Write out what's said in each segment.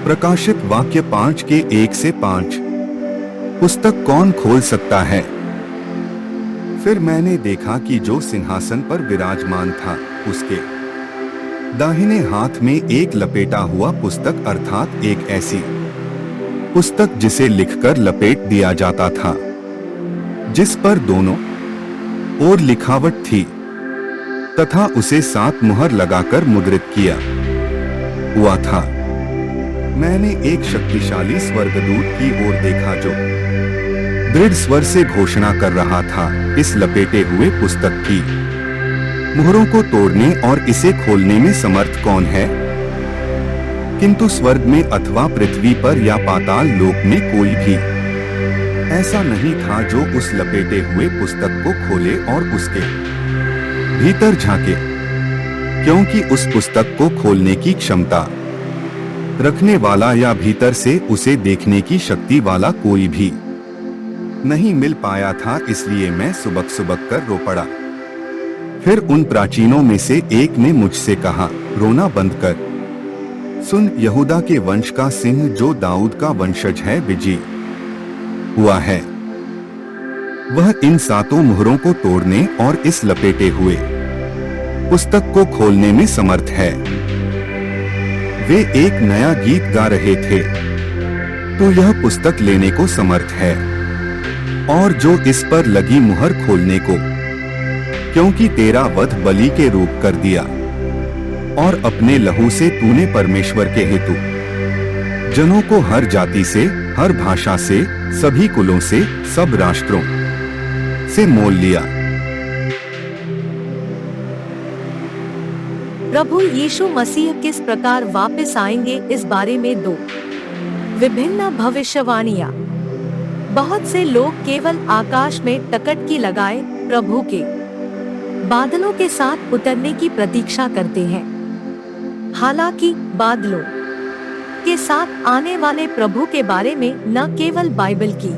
प्रकाशित वाक्य 5 के 1 से 5। पुस्तक कौन खोल सकता है? फिर मैंने देखा कि जो सिंहासन पर विराजमान था उसके दाहिने हाथ में एक लपेटा हुआ पुस्तक अर्थात एक ऐसी पुस्तक जिसे लिखकर लपेट दिया जाता था, जिस पर दोनों ओर लिखावट थी, तथा उसे 7 मुहर लगाकर मुद्रित किया हुआ था। मैंने एक शक्तिशाली स्वर्गदूत की ओर देखा जो दृढ़ स्वर से घोषणा कर रहा था, इस लपेटे हुए पुस्तक की मुहरों को तोड़ने और इसे खोलने में समर्थ कौन है? किंतु स्वर्ग में अथवा पृथ्वी पर या पाताल लोक में कोई भी ऐसा नहीं था जो उस लपेटे हुए पुस्तक को खोले और उसके भीतर झांके, क्योंकि उस पुस्तक को खोलने की क्षमता रखने वाला या भीतर से उसे देखने की शक्ति वाला कोई भी नहीं मिल पाया था। इसलिए मैं सुबक सुबक कर रो पड़ा। फिर उन प्राचीनों में से एक ने मुझसे कहा, रोना बंद कर। सुन, यहूदा के वंश का सिंह जो दाऊद का वंशज है विजयी हुआ है। वह इन 7 मुहरों को तोड़ने और इस लपेटे हुए पुस्तक को खोलने में समर्थ है। वे एक नया गीत गा रहे थे, तो यह पुस्तक लेने को समर्थ है और जो इस पर लगी मुहर खोलने को, क्योंकि तेरा वध बलि के रूप कर दिया और अपने लहू से तूने परमेश्वर के हेतु जनों को हर जाति से, हर भाषा से, सभी कुलों से, सब राष्ट्रों से मोल लिया। प्रभु यीशु मसीह किस प्रकार वापस आएंगे, इस बारे में 2 विभिन्न भविष्यवाणियां। बहुत से लोग केवल आकाश में टकटकी लगाए प्रभु के बादलों के साथ उतरने की प्रतीक्षा करते हैं। हालांकि बादलों के साथ आने वाले प्रभु के बारे में न केवल बाइबल की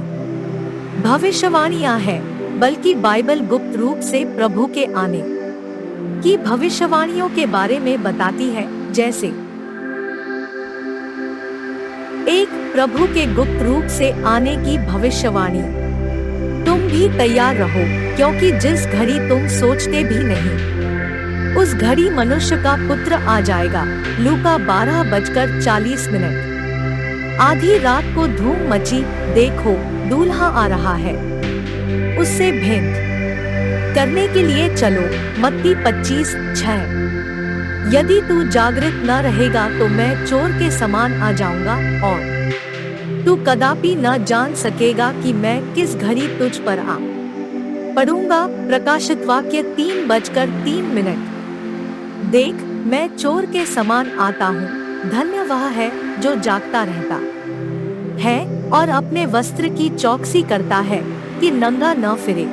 भविष्यवाणियां हैं, बल्कि बाइबल गुप्त रूप से प्रभु के आने की भविष्यवाणियों के बारे में बताती है। जैसे 1 प्रभु के गुप्त रूप से आने की भविष्यवाणी। तुम भी तैयार रहो, क्योंकि जिस घड़ी तुम सोचते भी नहीं, उस घड़ी मनुष्य का पुत्र आ जाएगा। लूका 12:40। आधी रात को धूम मची, देखो दूल्हा आ रहा है, उससे भेंट करने के लिए चलो। मत्ती 25:6। यदि तू जागृत न रहेगा तो मैं चोर के समान आ जाऊंगा और तू कदापि न जान सकेगा कि मैं किस घड़ी तुझ पर आ पड़ूंगा। प्रकाशित वाक्य 3:03। देख, मैं चोर के समान आता हूँ। धन्य वह है जो जागता रहता है और अपने वस्त्र की चौकसी करता है कि नंगा न फिरे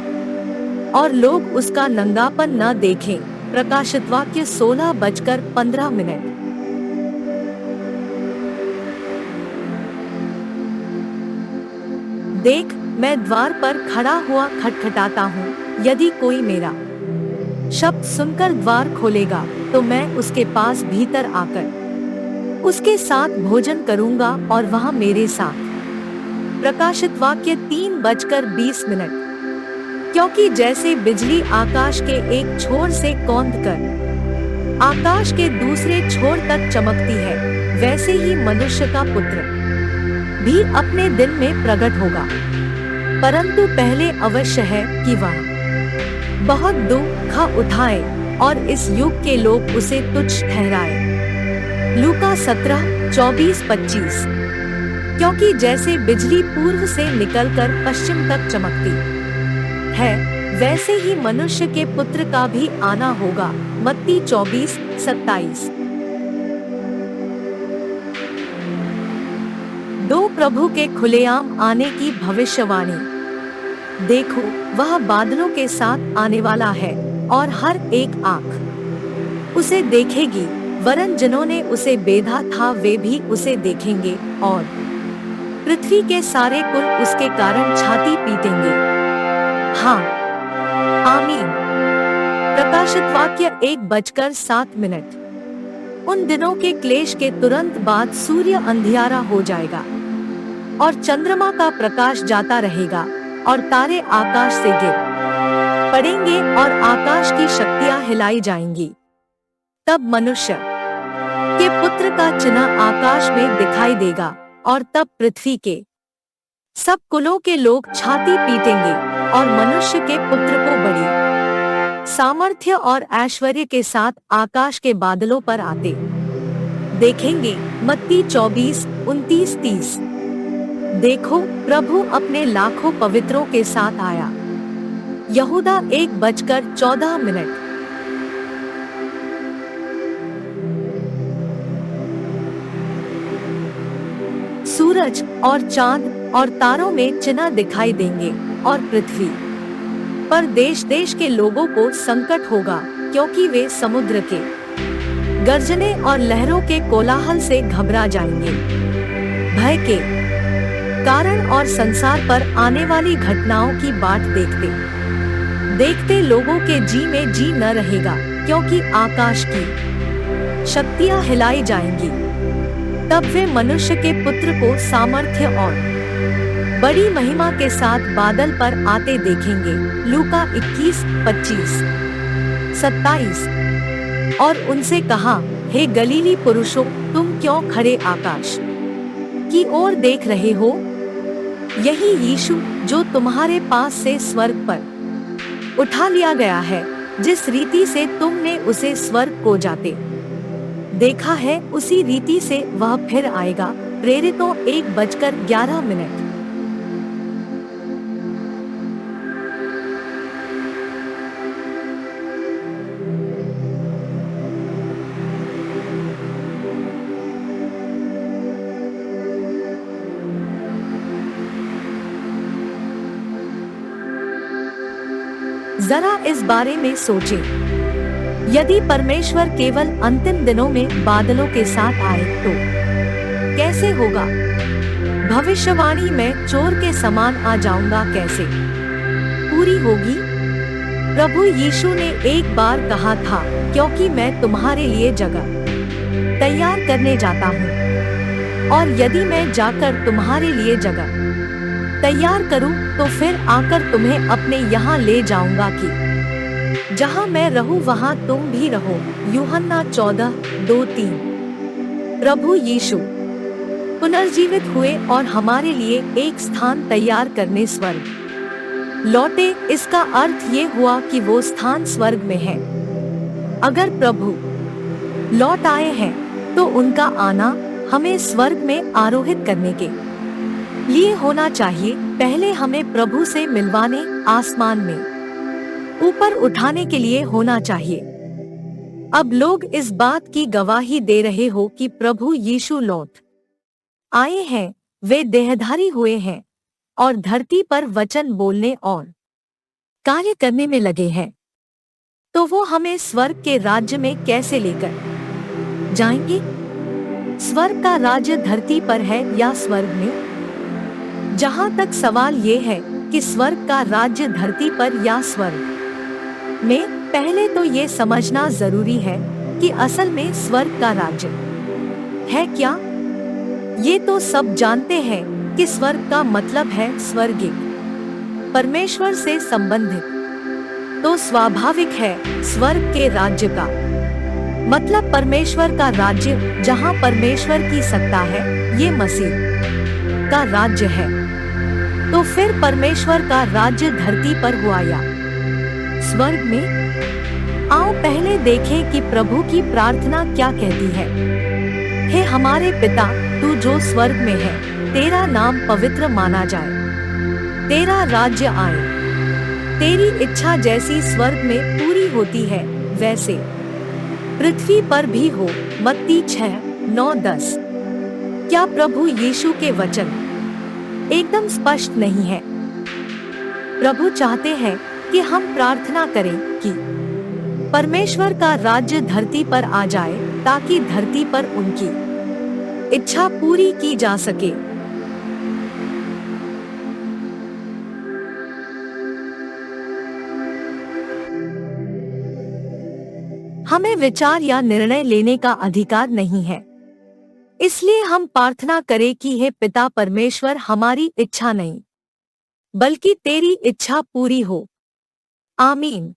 और लोग उसका नंगापन न देखें। प्रकाशित वाक्य 16:15। देख, मैं द्वार पर खड़ा हुआ खटखटाता हूँ। यदि कोई मेरा शब्द सुनकर द्वार खोलेगा तो मैं उसके पास भीतर आकर उसके साथ भोजन करूंगा और वह मेरे साथ। प्रकाशित वाक्य 3:20। क्योंकि जैसे बिजली आकाश के एक छोर से कौंधकर आकाश के दूसरे छोर तक चमकती है, वैसे ही मनुष्य का पुत्र भी अपने दिन में प्रकट होगा। परंतु पहले अवश्य है कि वह बहुत दुख उठाए और इस युग के लोग उसे तुच्छ ठहराए। लूका 17:24-25। क्योंकि जैसे बिजली पूर्व से निकलकर पश्चिम तक चमकती है, वैसे ही मनुष्य के पुत्र का भी आना होगा। मत्ती 24:27। 2 प्रभु के खुलेआम आने की भविष्यवाणी। देखो, वह बादलों के साथ आने वाला है और हर एक आँख उसे देखेगी, वरन जिन्होंने उसे बेधा था वे भी उसे देखेंगे और पृथ्वी के सारे कुल उसके कारण छाती पीटेंगे। हाँ, आमीन। प्रकाशित वाक्य 1:07। उन दिनों के क्लेश के तुरंत बाद सूर्य अंधियारा हो जाएगा और चंद्रमा का प्रकाश जाता रहेगा और तारे आकाश से गिर पड़ेंगे और आकाश की शक्तियां हिलाई जाएंगी। तब मनुष्य के पुत्र का चिन्ह आकाश में दिखाई देगा और तब पृथ्वी के सब कुलों के लोग छाती पीटेंगे और मनुष्य के पुत्र को बड़ी सामर्थ्य और ऐश्वर्य के साथ आकाश के बादलों पर आते देखेंगे। मत्ती 24:29-30। देखो, प्रभु अपने लाखों पवित्रों के साथ आया। यहूदा 1:14। सूरज और चांद और तारों में चिन्ह दिखाई देंगे और पृथ्वी पर देश देश के लोगों को संकट होगा, क्योंकि वे समुद्र के गर्जने और लहरों के कोलाहल से घबरा जाएंगे। भय के कारण और संसार पर आने वाली घटनाओं की बाट देखते देखते लोगों के जी में जी न रहेगा, क्योंकि आकाश की शक्तियां हिलाई जाएंगी। तब वे मनुष्य के पुत्र को सामर्थ्य और बड़ी महिमा के साथ बादल पर आते देखेंगे। लूका 21:25-27। और उनसे कहा, हे गलीली पुरुषों, तुम क्यों खड़े आकाश की ओर देख रहे हो? यही यीशु जो तुम्हारे पास से स्वर्ग पर उठा लिया गया है, जिस रीति से तुमने उसे स्वर्ग को जाते देखा है, उसी रीति से वह फिर आएगा। प्रेरितों 1:11। जरा इस बारे में सोचें। यदि परमेश्वर केवल अंतिम दिनों में बादलों के साथ आए तो कैसे होगा? भविष्यवाणी में चोर के समान आ जाऊंगा कैसे पूरी होगी? प्रभु यीशु ने एक बार कहा था, क्योंकि मैं तुम्हारे लिए जगह तैयार करने जाता हूँ, और यदि मैं जाकर तुम्हारे लिए जगह तैयार करूँ तो फिर आकर तुम्हें अपने यहाँ ले जाऊंगा कि जहाँ मैं रहूं वहाँ तुम भी रहो। यूहन्ना 14:2-3। प्रभु यीशु पुनर्जीवित हुए और हमारे लिए एक स्थान तैयार करने स्वर्ग लौटे। इसका अर्थ ये हुआ कि वो स्थान स्वर्ग में है। अगर प्रभु लौट आए हैं तो उनका आना हमें स्वर्ग में आरोहित करने के लिए होना चाहिए। पहले हमें प्रभु से मिलवाने, आसमान में ऊपर उठाने के लिए होना चाहिए। अब लोग इस बात की गवाही दे रहे हो कि प्रभु यीशु लौट आए हैं, वे देहधारी हुए हैं और धरती पर वचन बोलने और कार्य करने में लगे हैं। तो वो हमें स्वर्ग के राज्य में कैसे लेकर जाएंगे? स्वर्ग का राज्य धरती पर है या स्वर्ग में? जहाँ तक सवाल ये है कि स्वर्ग का राज्य धरती पर या स्वर्ग में, पहले तो ये समझना जरूरी है कि असल में स्वर्ग का राज्य है क्या। ये तो सब जानते हैं कि स्वर्ग का मतलब है स्वर्गिक, परमेश्वर से संबंधित। तो स्वाभाविक है स्वर्ग के राज्य का मतलब परमेश्वर का राज्य, जहाँ परमेश्वर की सत्ता है, ये मसीह का राज्य है। तो फिर परमेश्वर का राज्य धरती पर हुआ या स्वर्ग में? आओ पहले देखें कि प्रभु की प्रार्थना क्या कहती है। हे हमारे पिता, तू जो स्वर्ग में है, तेरा नाम पवित्र माना जाए, तेरा राज्य आए, तेरी इच्छा जैसी स्वर्ग में पूरी होती है वैसे पृथ्वी पर भी हो। मत्ती 6:9-10। क्या प्रभु यीशु के वचन एकदम स्पष्ट नहीं है? प्रभु चाहते हैं कि हम प्रार्थना करें कि परमेश्वर का राज्य धरती पर आ जाए, ताकि धरती पर उनकी इच्छा पूरी की जा सके। हमें विचार या निर्णय लेने का अधिकार नहीं है। इसलिए हम प्रार्थना करें कि हे पिता परमेश्वर, हमारी इच्छा नहीं बल्कि तेरी इच्छा पूरी हो। आमीन।